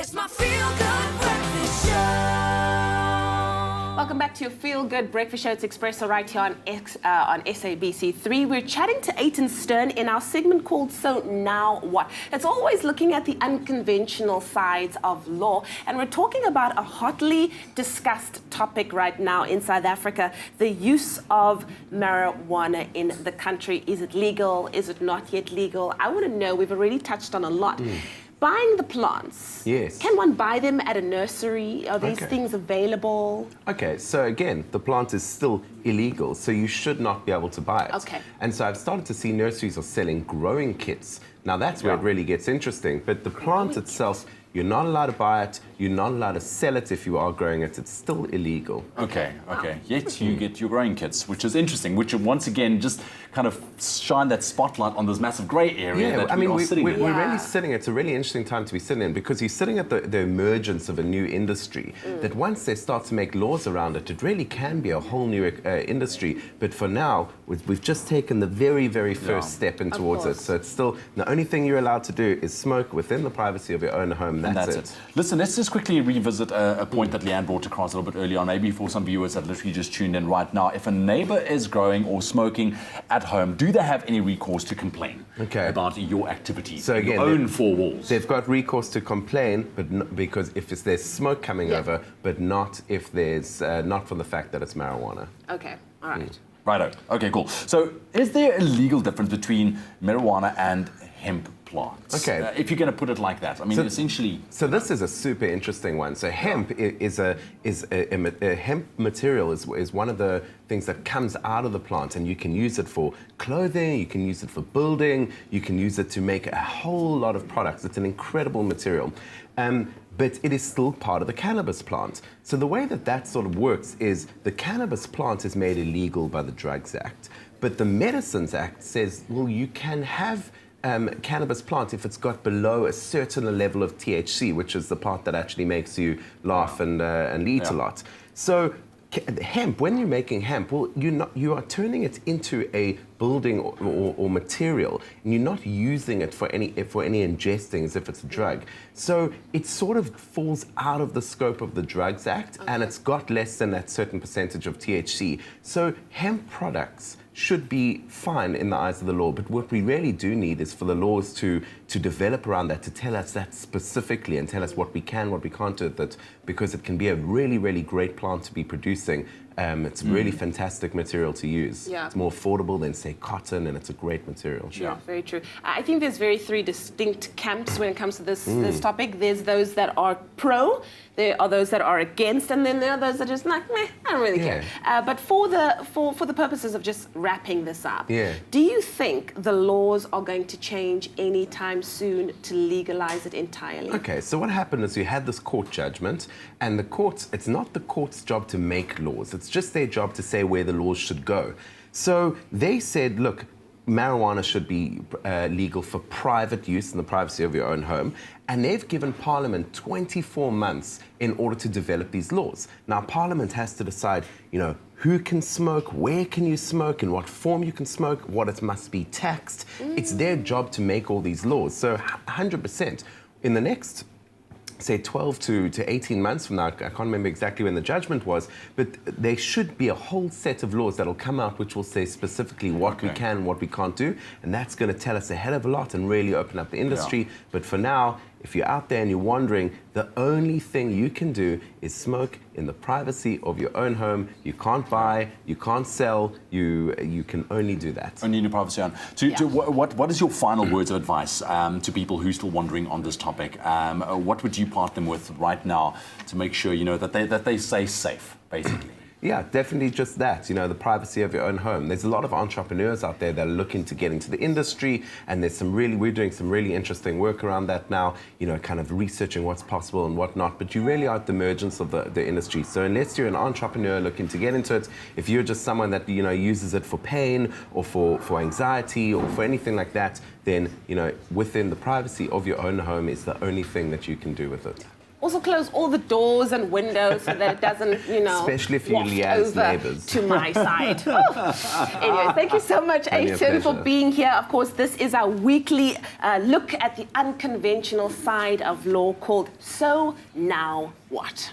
It's my feel-good breakfast show. Welcome back to your Feel Good Breakfast Show. It's Expresso right here on SABC3. We're chatting to Eitan Stern in our segment called So Now What? It's always looking at the unconventional sides of law, and we're talking about a hotly discussed topic right now in South Africa, the use of marijuana in the country. Is it legal? Is it not yet legal? I want to know, we've already touched on a lot. Buying the plants. Yes. Can one buy them at a nursery? Are these things available? Okay, so again, the plant is still illegal, so you should not be able to buy it. Okay. And so I've started to see nurseries are selling growing kits. Now that's where it really gets interesting, but the plant itself, you're not allowed to buy it, you're not allowed to sell it if you are growing it, it's still illegal. Okay. Yet you get your growing kits, which is interesting, which once again just kind of shine that spotlight on this massive grey area that we are sitting in. We're really sitting, it's a really interesting time to be sitting in because you're sitting at the emergence of a new industry that once they start to make laws around it, it really can be a whole new industry. But for now, we've just taken the very, very first step in towards it. So it's still, the only thing you're allowed to do is smoke within the privacy of your own home. That's it. Listen, let's just quickly revisit a point that Leanne brought across a little bit earlier on, maybe for some viewers that literally just tuned in right now. If a neighbor is growing or smoking at home, do they have any recourse to complain about your activities, so again, your own four walls? They've got recourse to complain, but not, because if there's smoke coming over, but not if there's, not for the fact that it's marijuana. Okay, all right. Righto. Okay, cool. So is there a legal difference between marijuana and hemp plants? Okay. If you're going to put it like that. I mean, essentially... So this is a super interesting one. So hemp is a hemp material is one of the things that comes out of the plant, and you can use it for clothing, you can use it for building, you can use it to make a whole lot of products. It's an incredible material. But it is still part of the cannabis plant. So the way that sort of works is the cannabis plant is made illegal by the Drugs Act, but the Medicines Act says, well, you can have cannabis plant if it's got below a certain level of THC, which is the part that actually makes you laugh and eat a lot. So hemp, when you're making hemp, well, you are turning it into a building or material, and you're not using it for any ingesting as if it's a drug. So it sort of falls out of the scope of the Drugs Act, and it's got less than that certain percentage of THC. So hemp products should be fine in the eyes of the law, but what we really do need is for the laws to develop around that, to tell us that specifically and tell us what we can, what we can't do with it, because it can be a really, really great plant to be producing. It's a really fantastic material to use. Yeah. It's more affordable than, say, cotton, and it's a great material. True, very true. I think there's three distinct camps when it comes to this topic. There's those that are pro, there are those that are against, and then there are those that are just like, meh, I don't really care. But for the purposes of just wrapping this up, do you think the laws are going to change anytime soon to legalize it entirely? Okay, so what happened is you had this court judgment, and the courts, it's not the court's job to make laws, it's just their job to say where the laws should go. So they said, look, marijuana should be legal for private use in the privacy of your own home, and they've given Parliament 24 months in order to develop these laws. Now, Parliament has to decide, who can smoke, where can you smoke, in what form you can smoke, what it must be taxed. It's their job to make all these laws. So 100%. In the next, say, 12 to 18 months from now, I can't remember exactly when the judgment was, but there should be a whole set of laws that'll come out which will say specifically what we can and what we can't do, and that's going to tell us a hell of a lot and really open up the industry. But for now, if you're out there and you're wondering, the only thing you can do is smoke in the privacy of your own home. You can't buy, you can't sell, you can only do that. Only in your privacy. What is your final words of advice to people who are still wondering on this topic? What would you part them with right now to make sure that they stay safe, basically? Yeah, definitely just that, the privacy of your own home. There's a lot of entrepreneurs out there that are looking to get into the industry, and we're doing some really interesting work around that now, kind of researching what's possible and whatnot, but you really are at the emergence of the industry. So unless you're an entrepreneur looking to get into it, if you're just someone that, uses it for pain or for anxiety or for anything like that, then, within the privacy of your own home is the only thing that you can do with it. Also close all the doors and windows so that it doesn't, Especially if you waft liaise over neighbours. to my side. Anyway, thank you so much, Only a Eitan, for pleasure. being here. Of course, this is our weekly look at the unconventional side of law called So Now What?